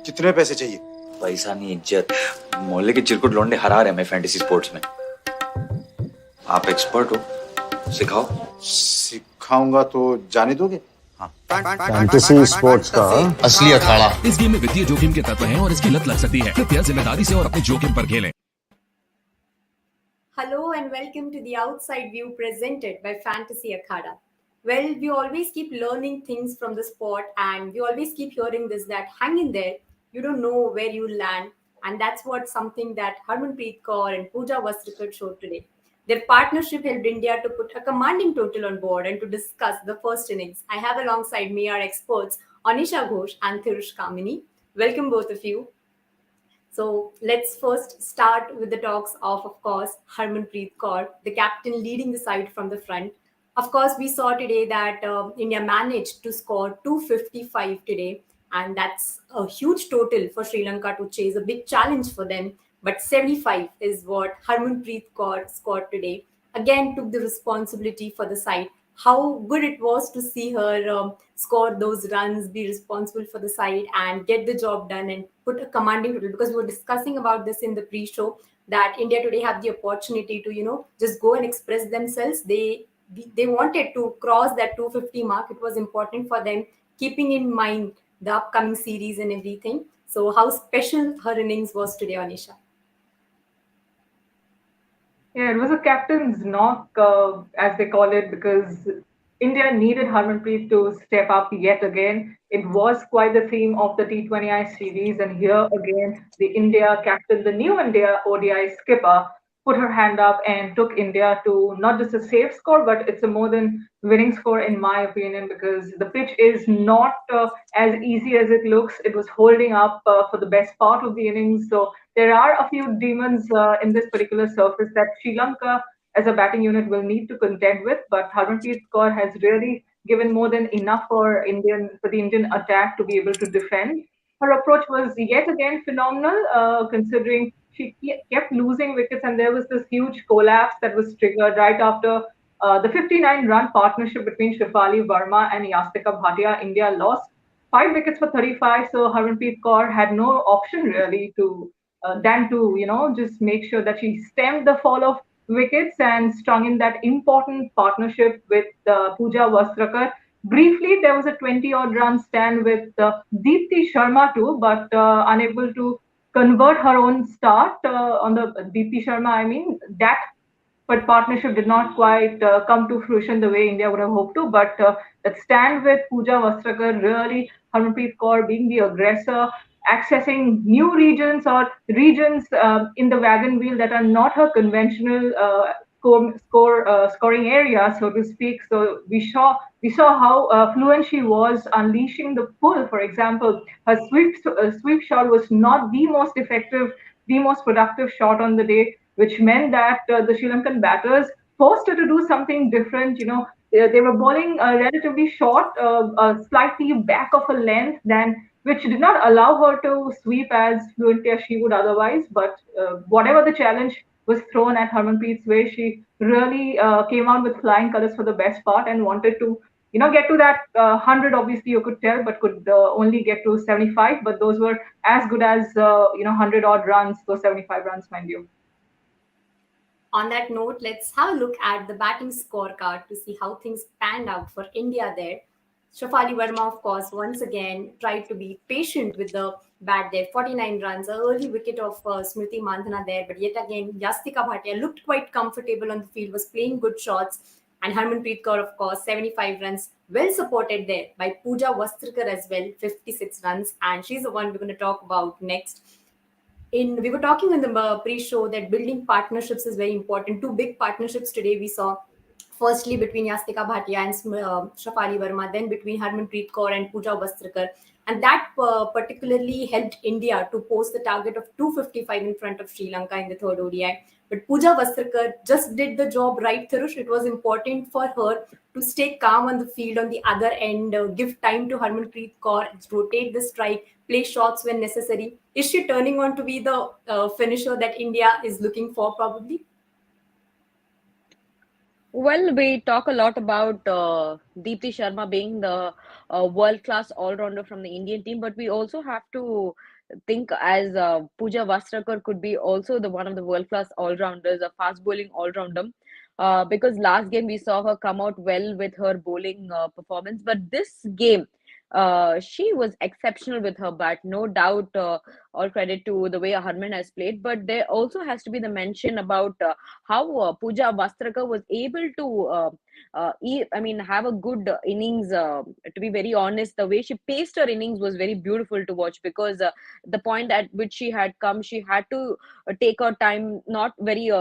कितने पैसे चाहिए? पैसा नहीं, इज्जत। मोहल्ले के चिरकुट लौंडे हरा रहे हैं फैंटेसी स्पोर्ट्स में। आप एक्सपर्ट हो, सिखाओ। सिखाऊंगा तो जाने दोगे? फैंटेसी स्पोर्ट्स का असली अखाड़ा। इस गेम में वित्तीय जोखिम के तत्व हैं और इसकी लत लग सकती है। कृपया जिम्मेदारी से और अपने जोखिम पर खेलें। Hello and welcome to the Outside View presented by Fantasy Akhada. Well, we always keep learning things from the sport and we always keep hearing this that hang in there, you don't know where you land. And that's what something that Harmonpreet Kaur and Pooja Vastrakar showed today. Their partnership helped India to put a commanding total on board and to discuss the first innings. I have alongside me our experts, Annesha, Ghosh and Thirushkamini. Welcome both of you. So let's first start with the talks of course, Harmanpreet Kaur, the captain leading the side from the front. Of course, we saw today that India managed to score 255 today, and that's a huge total for Sri Lanka to chase, a big challenge for them. But 75 is what Harmanpreet Kaur scored today. Again, took the responsibility for the side. How good it was to see her score those runs, be responsible for the side, and get the job done and put a commanding total. Because we were discussing about this in the pre-show that India today have the opportunity to just go and express themselves. They wanted to cross that 250 mark. It was important for them, keeping in mind the upcoming series and everything. So how special her innings was today, Annesha? Yeah, it was a captain's knock, as they call it, because India needed Harmanpreet to step up yet again. It was quite the theme of the T20I series, and here again, the India captain, the new India ODI skipper, put her hand up and took India to not just a safe score, but it's a more than winning score, in my opinion, because the pitch is not as easy as it looks. It was holding up for the best part of the innings. So there are a few demons in this particular surface that Sri Lanka as a batting unit will need to contend with, but Harmanpreet Kaur has really given more than enough for the Indian attack to be able to defend. Her approach was yet again phenomenal, considering she kept losing wickets, and there was this huge collapse that was triggered right after the 59-run partnership between Shafali Verma and Yastika Bhatia. India lost 5 wickets for 35, so Harmanpreet Kaur had no option really to than to just make sure that she stemmed the fall of wickets and strung in that important partnership with Pooja Vastrakar. Briefly, there was a 20-odd run stand with Deepti Sharma too, but unable to convert her own start on the Deepti Sharma. I mean, that but partnership did not quite come to fruition the way India would have hoped to. But that stand with Pooja Vastrakar, really, Harmanpreet Kaur being the aggressor, accessing new regions or regions in the wagon wheel that are not her conventional scoring area, so to speak. So we saw how fluent she was unleashing the pull. For example, her sweep shot was not the most effective, the most productive shot on the day, which meant that the Sri Lankan batters forced her to do something different. They were bowling relatively short, slightly back of a length than which did not allow her to sweep as fluently as she would otherwise. But whatever the challenge was thrown at Harmanpreet's way, she really came out with flying colors for the best part and wanted to, get to that 100. Obviously, you could tell, but could only get to 75. But those were as good as 100 odd runs, those 75 runs, mind you. On that note, let's have a look at the batting scorecard to see how things panned out for India there. Shafali Verma, of course, once again tried to be patient with the bat there. 49 runs, an early wicket of Smriti Mandhana there. But yet again, Yastika Bhatia looked quite comfortable on the field, was playing good shots. And Harmanpreet Kaur, of course, 75 runs, well supported there by Pooja Vastrakar as well, 56 runs. And she's the one we're going to talk about next. We were talking in the pre-show that building partnerships is very important. Two big partnerships today we saw. Firstly, between Yastika Bhatia and Shafali Verma, then between Harmanpreet Kaur and Pooja Vastrakar. And that particularly helped India to post the target of 255 in front of Sri Lanka in the third ODI. But Pooja Vastrakar just did the job right, Thirush. It was important for her to stay calm on the field on the other end, give time to Harmanpreet Kaur, rotate the strike, play shots when necessary. Is she turning on to be the finisher that India is looking for probably? Well, we talk a lot about Deepti Sharma being the world-class all-rounder from the Indian team, but we also have to think as Pooja Vastrakar could be also the one of the world class all rounders, a fast bowling all rounder. Because last game we saw her come out well with her bowling performance, but this game she was exceptional with her bat, no doubt. All credit to the way Harman has played, but there also has to be the mention about how Pooja Vastrakar was able to I mean, have a good innings. To be very honest, the way she paced her innings was very beautiful to watch, because the point at which she had come, she had to take her time, not very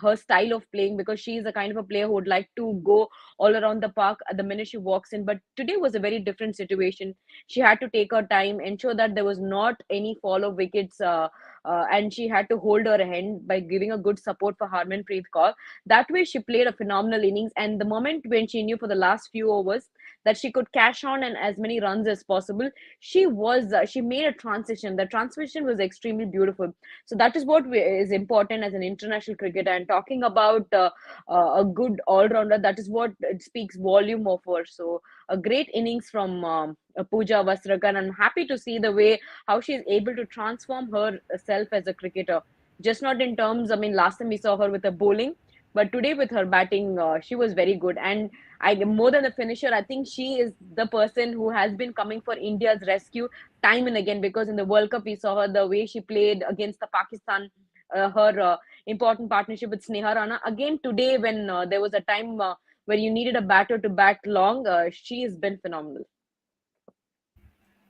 her style of playing, because she is a kind of a player who would like to go all around the park at the minute she walks in. But today was a very different situation. She had to take her time, ensure that there was not any fall of wickets, and she had to hold her hand by giving a good support for Harmonpreet Kaur. That way, she played a phenomenal innings. And the moment when she knew for the last few overs that she could cash on and as many runs as possible, she made a transition. The transition was extremely beautiful. So that is what is important as an international cricketer. And talking about a good all rounder, that is what it speaks volume of her. So a great innings from Pooja Vastrakar. I'm happy to see the way how she is able to transform herself as a cricketer. Just not in terms, I mean, last time we saw her with a bowling, but today with her batting, she was very good. And I more than a finisher, I think she is the person who has been coming for India's rescue time and again. Because in the World Cup, we saw her the way she played against the Pakistan, her important partnership with Sneha Rana. Again today, when there was a time where you needed a batter to bat long, she has been phenomenal.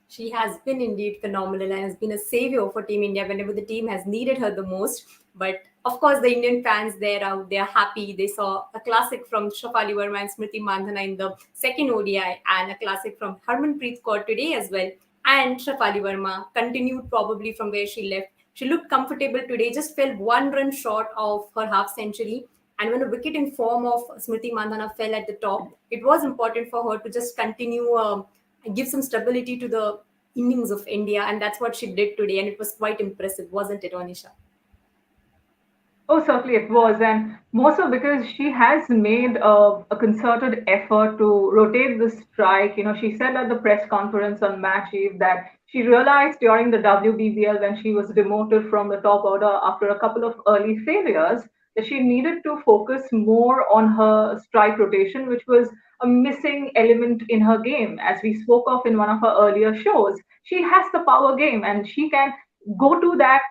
She has been indeed phenomenal and has been a savior for Team India whenever the team has needed her the most. But of course, the Indian fans there out, they are happy. They saw a classic from Shafali Verma and Smriti Mandhana in the second ODI, and a classic from Harmanpreet Kaur today as well. And Shafali Verma continued probably from where she left. She looked comfortable today, just fell one run short of her half century. And when a wicket in form of Smriti Mandhana fell at the top, it was important for her to just continue and give some stability to the innings of India, and that's what she did today, and it was quite impressive, wasn't it, Anisha? Oh, certainly it was, and more so because she has made a concerted effort to rotate the strike. She said at the press conference on match eve that she realized during the WBBL when she was demoted from the top order after a couple of early failures that she needed to focus more on her strike rotation, which was a missing element in her game. As we spoke of in one of her earlier shows, she has the power game and she can go to that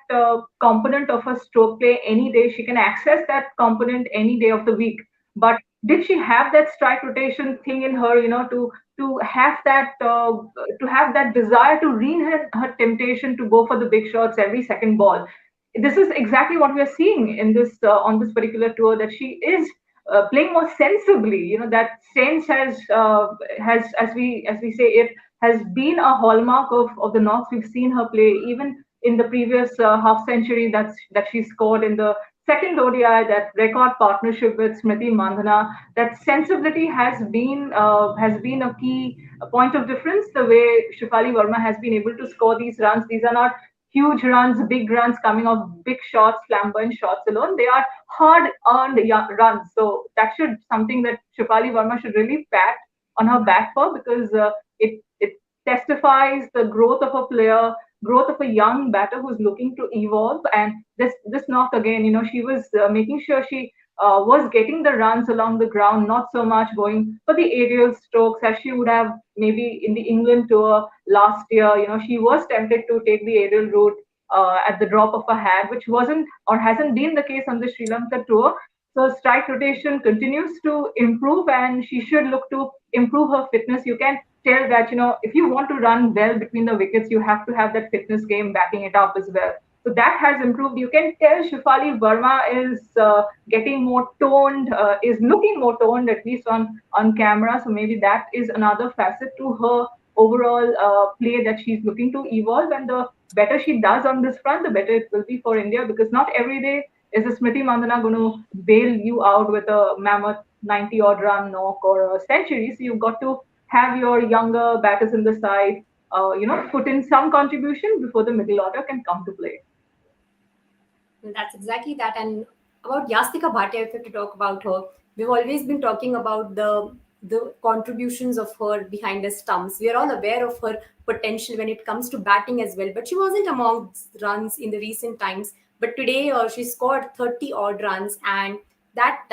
component of her stroke play any day. She can access that component any day of the week. But did she have that strike rotation thing in her? To have that desire to rein her temptation to go for the big shots every second ball. This is exactly what we are seeing in this on this particular tour, that she is playing more sensibly. That sense has as we say it has been a hallmark of the North. We've seen her play even in the previous half century that she scored in the second ODI, that record partnership with Smriti Mandhana. That sensibility has been a key point of difference. The way Shafali Verma has been able to score these runs, these are not huge runs, big runs coming off big shots, flamboyant shots alone. They are hard earned runs. So that should something that Shafali Verma should really pat on her back for, because it testifies the growth of a player, growth of a young batter who's looking to evolve. And this knock again, she was making sure she was getting the runs along the ground, not so much going for the aerial strokes as she would have maybe in the England tour last year. She was tempted to take the aerial route at the drop of a hat, which wasn't or hasn't been the case on the Sri Lanka tour. So strike rotation continues to improve, and she should look to improve her fitness. You can tell that if you want to run well between the wickets, you have to have that fitness game backing it up as well. So that has improved. You can tell Shafali Verma is getting more toned, is looking more toned, at least on camera. So maybe that is another facet to her overall play that she's looking to evolve. And the better she does on this front, the better it will be for India, because not every day is a Smriti Mandhana going to bail you out with a mammoth 90 odd run knock or a century. So you've got to have your younger batters in the side, put in some contribution before the middle order can come to play. Well, that's exactly that. And about Yastika Bhatia, if you have to talk about her, we've always been talking about the the contributions of her behind the stumps. We are all aware of her potential when it comes to batting as well, but she wasn't among runs in the recent times. But today she scored 30 odd runs, and that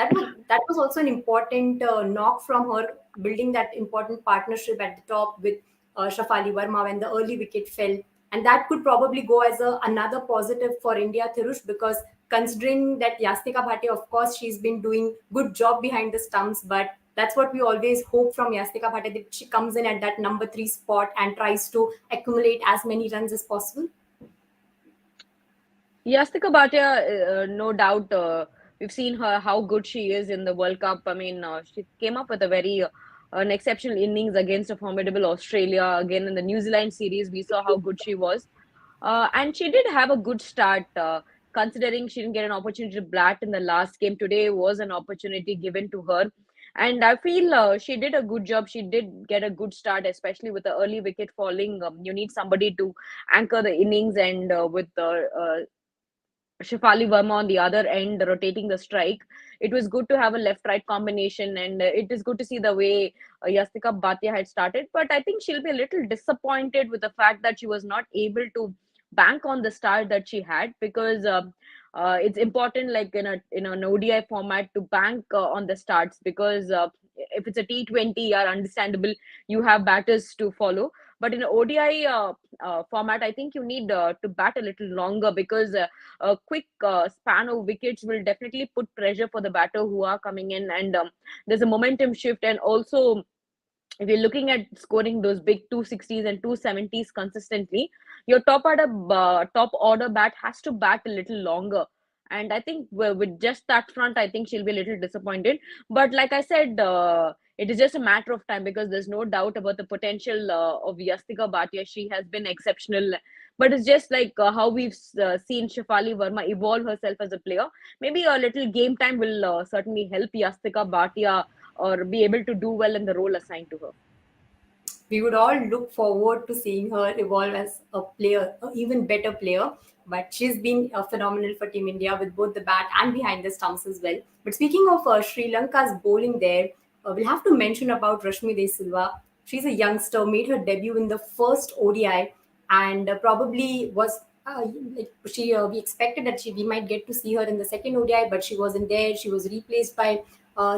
was also an important knock from her, building that important partnership at the top with Shafali Verma when the early wicket fell. And that could probably go as another positive for India, Thirush, because considering that Yastika Bhatia, of course, she's been doing good job behind the stumps, but that's what we always hope from Yastika Bhatia, that she comes in at that number 3 spot and tries to accumulate as many runs as possible. Yastika Bhatia, no doubt, we've seen her how good she is in the World Cup. I mean, she came up with a very an exceptional innings against a formidable Australia. Again, in the New Zealand series, we saw how good she was, and she did have a good start. Considering she didn't get an opportunity to bat in the last game, today was an opportunity given to her, and I feel she did a good job. She did get a good start, especially with the early wicket falling. You need somebody to anchor the innings, and with Shafali Verma on the other end rotating the strike. It was good to have a left right combination, and it is good to see the way Yastika Bhatia had started. But I think she'll be a little disappointed with the fact that she was not able to bank on the start that she had, because it's important, like in an ODI format, to bank on the starts, because if it's a T20, are understandable, you have batters to follow. But in an ODI format, I think you need to bat a little longer, because a quick span of wickets will definitely put pressure for the batter who are coming in, and there's a momentum shift. And also, if you're looking at scoring those big 260s and 270s consistently, your top order bat has to bat a little longer. And I think with just that front, I think she'll be a little disappointed. But like I said, it is just a matter of time, because there's no doubt about the potential of Yastika Bhatia. She has been exceptional. But it's just like how we've seen Shafali Verma evolve herself as a player. Maybe a little game time will certainly help Yastika Bhatia, or be able to do well in the role assigned to her. We would all look forward to seeing her evolve as a player, an even better player. But she's been phenomenal for Team India with both the bat and behind the stumps as well. But speaking of Sri Lanka's bowling there, we'll have to mention about Rashmi De Silva. She's a youngster, made her debut in the first ODI, and probably was like she. We expected that we might get to see her in the second ODI, but she wasn't there. She was replaced by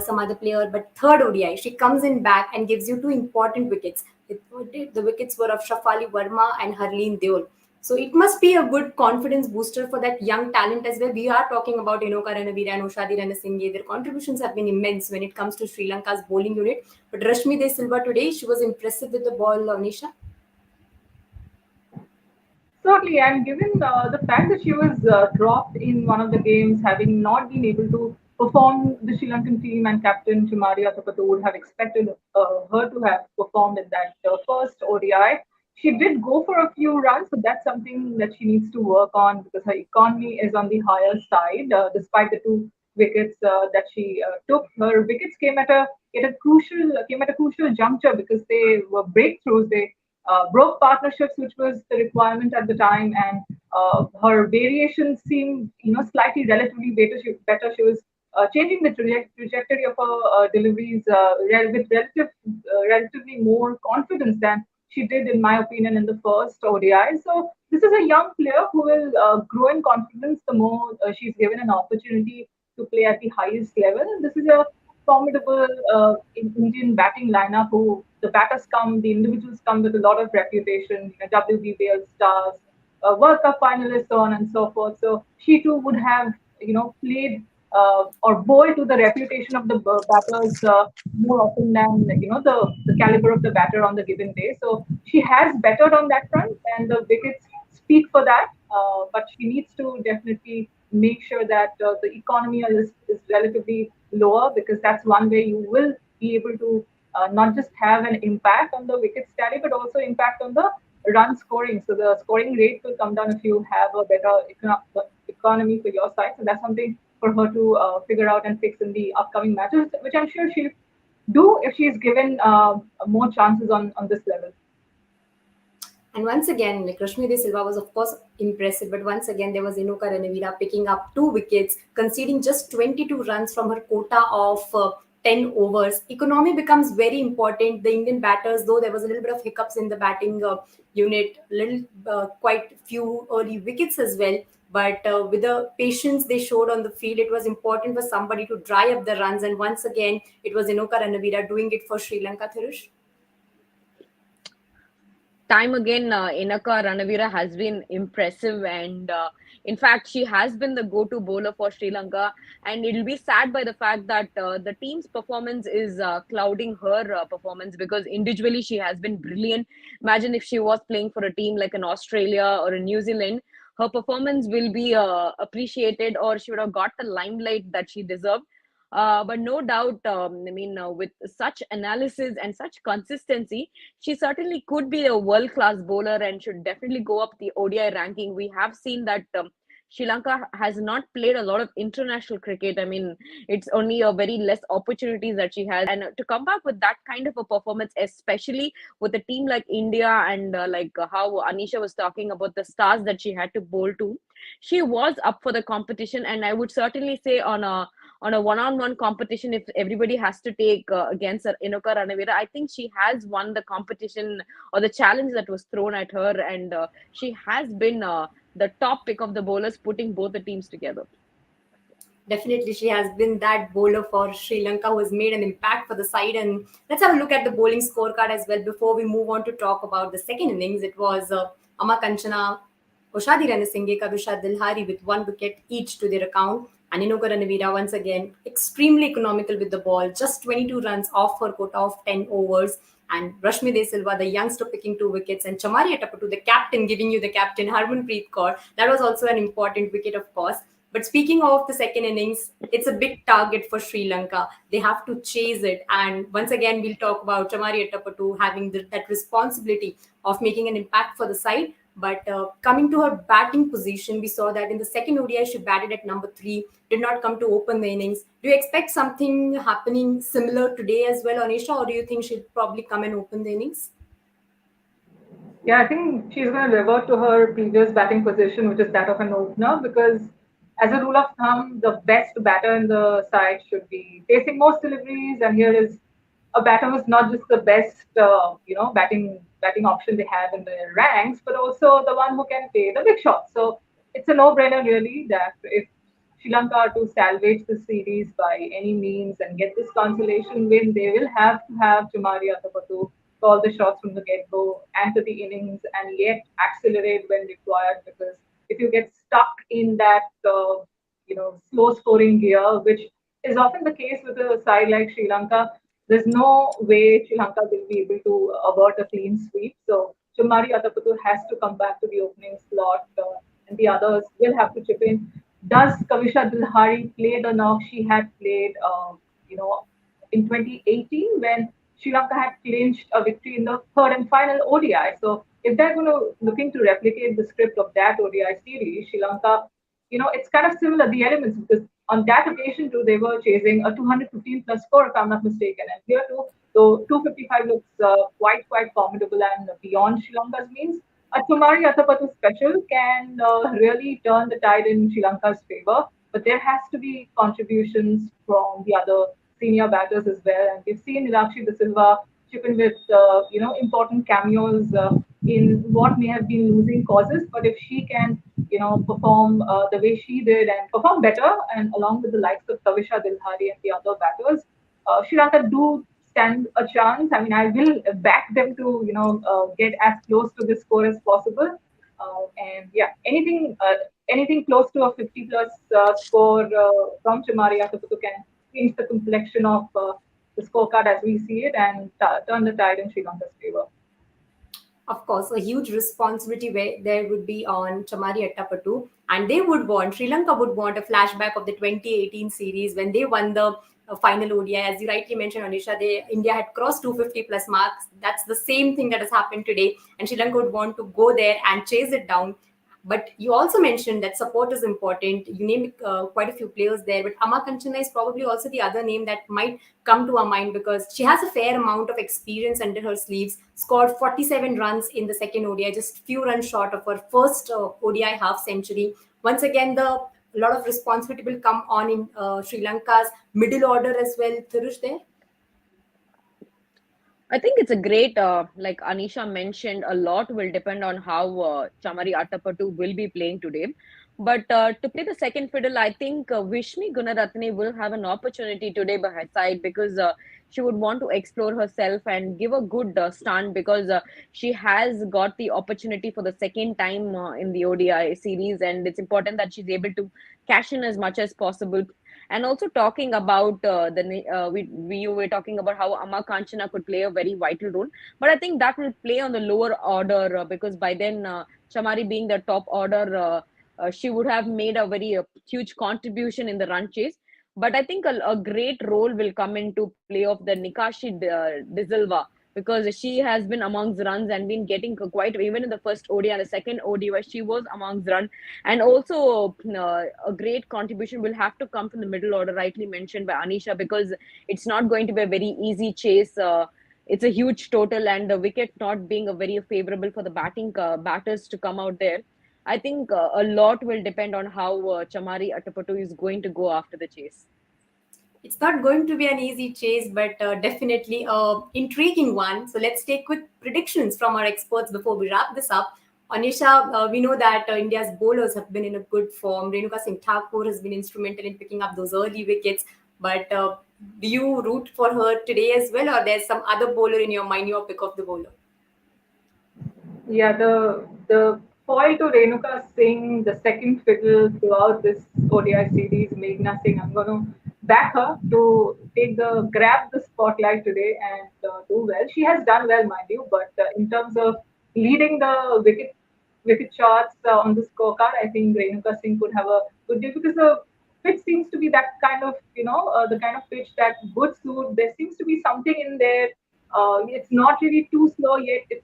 some other player. But third ODI, she comes in back and gives you two important wickets. The wickets were of Shafali Verma and Harleen Deol. So it must be a good confidence booster for that young talent as well. We are talking about Inoka Ranavira and Oshadi Ranasinghe. Their contributions have been immense when it comes to Sri Lanka's bowling unit. But Rashmi De Silva today, she was impressive with the ball, Annesha. Certainly, and given the fact that she was dropped in one of the games, having not been able to perform, the Sri Lankan team and captain Chimari Atapato would have expected her to have performed in that first ODI. She did go for a few runs, so that's something that she needs to work on, because her economy is on the higher side, despite the two wickets that she took. Her wickets came at a crucial juncture, because they were breakthroughs. They broke partnerships, which was the requirement at the time, and her variations seemed, slightly relatively better. She was changing the trajectory of her deliveries with relatively more confidence than she did, in my opinion, in the first ODI. So this is a young player who will grow in confidence the more she's given an opportunity to play at the highest level. And this is a formidable Indian batting lineup, who the individuals come with a lot of reputation, WBBL stars, World Cup finalists, so on and so forth. So she too would have, played or bowled to the reputation of the batters more often than, the caliber of the batter on the given day. So she has bettered on that front, and the wickets speak for that. But she needs to definitely make sure that the economy is relatively lower, because that's one way you will be able to not just have an impact on the wicket tally, but also impact on the run scoring. So the scoring rate will come down if you have a better economy for your side. So that's something for her to figure out and fix in the upcoming matches, which I'm sure she'll do if she's given more chances on this level. And once again, like Rashmi De Silva was of course impressive, but once again there was Inoka Ranavira picking up two wickets, conceding just 22 runs from her quota of 10 overs, economy becomes very important. The Indian batters, though there was a little bit of hiccups in the batting unit, quite few early wickets as well. But with the patience they showed on the field, it was important for somebody to dry up the runs. And once again, it was Inoka Ranavira doing it for Sri Lanka, Thirush. Time again, Inaka Ranavira has been impressive, and in fact, she has been the go-to bowler for Sri Lanka. And it'll be sad by the fact that the team's performance is clouding her performance, because individually she has been brilliant. Imagine if she was playing for a team like an Australia or a New Zealand, her performance will be appreciated, or she would have got the limelight that she deserved. But no doubt, with such analysis and such consistency, she certainly could be a world class bowler and should definitely go up the ODI ranking. We have seen that Sri Lanka has not played a lot of international cricket. I mean, it's only a very less opportunities that she has. And to come back with that kind of a performance, especially with a team like India, and how Annesha was talking about the stars that she had to bowl to, she was up for the competition. And I would certainly say on a one-on-one competition, if everybody has to take against Inoka Ranavira, I think she has won the competition or the challenge that was thrown at her, and she has been the top pick of the bowlers, putting both the teams together. Definitely, she has been that bowler for Sri Lanka who has made an impact for the side. And let's have a look at the bowling scorecard as well before we move on to talk about the second innings. It was Ama Kanchana, Oshadi Ranasinghe, Kavisha Dilhari with 1 wicket each to their account. And Inoka Ranavira, once again, extremely economical with the ball, just 22 runs off her quota of 10 overs. And Rashmi De Silva, the youngster, picking 2 wickets. And Chamari Atapattu, the captain, giving you the captain, Harmonpreet Kaur. That was also an important wicket, of course. But speaking of the second innings, it's a big target for Sri Lanka. They have to chase it. And once again, we'll talk about Chamari Atapattu having that responsibility of making an impact for the side. But coming to her batting position, we saw that in the second ODI, she batted at number 3, did not come to open the innings. Do you expect something happening similar today as well, Annesha, or do you think she'll probably come and open the innings? Yeah, I think she's going to revert to her previous batting position, which is that of an opener, because as a rule of thumb, the best batter in the side should be facing most deliveries. And here is a batter who's not just the best, batting option they have in their ranks, but also the one who can play the big shots. So it's a no-brainer, really, that if Sri Lanka are to salvage the series by any means and get this consolation win, they will have to have Chamari Atapattu call the shots from the get-go, anchor the innings, and yet accelerate when required. Because if you get stuck in that, slow-scoring gear, which is often the case with a side like Sri Lanka, there's no way Sri Lanka will be able to avert a clean sweep. So Chamari Atapattu has to come back to the opening slot, and the others will have to chip in. Does Kavisha Dilhari play the knock she had played, in 2018 when Sri Lanka had clinched a victory in the third and final ODI? So if they're looking to replicate the script of that ODI series, Sri Lanka, it's kind of similar, the elements, because on that occasion too, they were chasing a 215 plus score, if I'm not mistaken. And here too, so 255 looks quite formidable and beyond Sri Lanka's means. A Chamari Atapattu special can really turn the tide in Sri Lanka's favor, but there has to be contributions from the other senior batters as well. And we've seen Nilakshi De Silva chip in with important cameos in what may have been losing causes. But if she can perform the way she did and perform better, and along with the likes of Kavisha Dilhari and the other batters, Sri Lanka do stand a chance. I mean, I will back them to get as close to this score as possible. And yeah, anything close to a 50 plus score from Chamari Atapattu can change the complexion of the scorecard as we see it, and turn the tide in Sri Lanka's favor. Of course, a huge responsibility where there would be on Chamari Attapattu, and Sri Lanka would want a flashback of the 2018 series when they won the final ODI. As you rightly mentioned, Annesha, India had crossed 250 plus marks. That's the same thing that has happened today, and Sri Lanka would want to go there and chase it down. But you also mentioned that support is important. You named quite a few players there, but Ama Kanchana is probably also the other name that might come to our mind, because she has a fair amount of experience under her sleeves. Scored 47 runs in the second ODI, just few runs short of her first ODI half century. Once again, the a lot of responsibility will come on in Sri Lanka's middle order as well. Thirush there? I think it's a great, like Anisha mentioned, a lot will depend on how Chamari Attapattu will be playing today. But to play the second fiddle, I think Vishmi Gunaratne will have an opportunity today by her side because she would want to explore herself and give a good stand because she has got the opportunity for the second time in the ODI series, and it's important that she's able to cash in as much as possible. And also talking about we were talking about how Amma Kanchana could play a very vital role, but I think that will play on the lower order because by then Chamari being the top order, she would have made a very huge contribution in the run chase. But I think a great role will come into play of the Nikashi De Silva because she has been amongst runs and been getting quite, even in the first ODI and the second ODI where she was amongst run. And also a great contribution will have to come from the middle order, rightly mentioned by Anisha, because it's not going to be a very easy chase. It's a huge total, and the wicket not being a very favorable for the batting batters to come out there. I think a lot will depend on how Chamari Attapattu is going to go after the chase. It's not going to be an easy chase, but definitely a intriguing one. So let's take quick predictions from our experts before we wrap this up. Annesha, we know that India's bowlers have been in a good form. Renuka Singh Thakur has been instrumental in picking up those early wickets. But do you root for her today as well, or there's some other bowler in your mind you pick of the bowler? Yeah, the foil to Renuka Singh, the second fiddle throughout this ODI series, Meghna Singh, I'm going to back her to grab the spotlight today and do well. She has done well, mind you, but in terms of leading the wicket charts on the scorecard, I think Renuka Singh could have a good day because the pitch seems to be that kind of, the kind of pitch that would suit. There seems to be something in there. It's not really too slow yet. It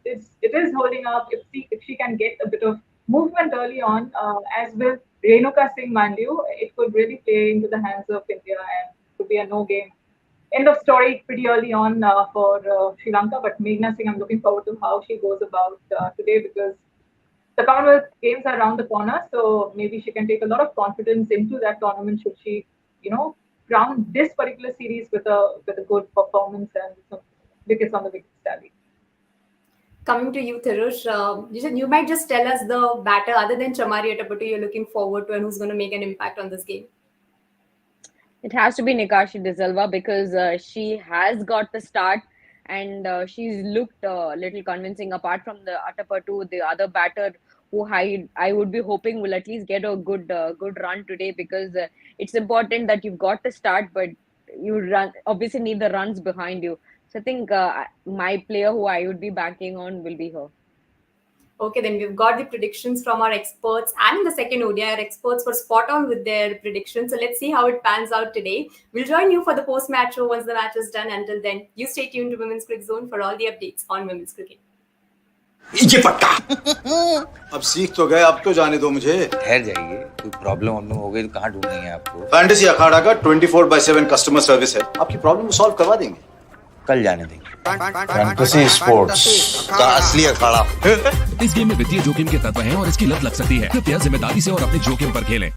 is holding up. If she can get a bit of movement early on, as with Renuka Singh, mind you, it could really play into the hands of India and could be a no game. End of story pretty early on for Sri Lanka. But Meghna Singh, I'm looking forward to how she goes about today because the Commonwealth Games are around the corner. So maybe she can take a lot of confidence into that tournament should she, crown this particular series with a good performance and some wickets on the wicket tally. Coming to you, Thirush, you might just tell us the batter other than Chamari Attapattu you're looking forward to and who's going to make an impact on this game. It has to be Nikashi De Silva because she has got the start and she's looked a little convincing. Apart from the Attapattu, the other batter who I would be hoping will at least get a good run today because it's important that you've got the start, but you obviously need the runs behind you. So I think my player who I would be backing on will be her. Okay, then we've got the predictions from our experts, and in the second ODI, our experts were spot on with their predictions. So let's see how it pans out today. We'll join you for the post-match show once the match is done. Until then, you stay tuned to Women's Cricket Zone for all the updates on women's cricket. ये पक्का अब सीख तो गए, अब तो जाने दो मुझे। ठहर जाइए, कोई प्रॉब्लम वॉब्लम हो गई तो कहाँ ढूंढेंगे आपको? फैंटेसी अखाड़ा का 24/7 कस्टमर सर्विस है, आपकी प्रॉब्लम को सॉल्व करवा देंगे। कल जाने देंगे। फैंटेसी स्पोर्ट्स का असली अखाड़ा। इस गेम में वित्तीय जोखिम के तत्व हैं और इसकी लत लग सकती है। कृपया जिम्मेदारी से और अपने जोखिम पर खेलें।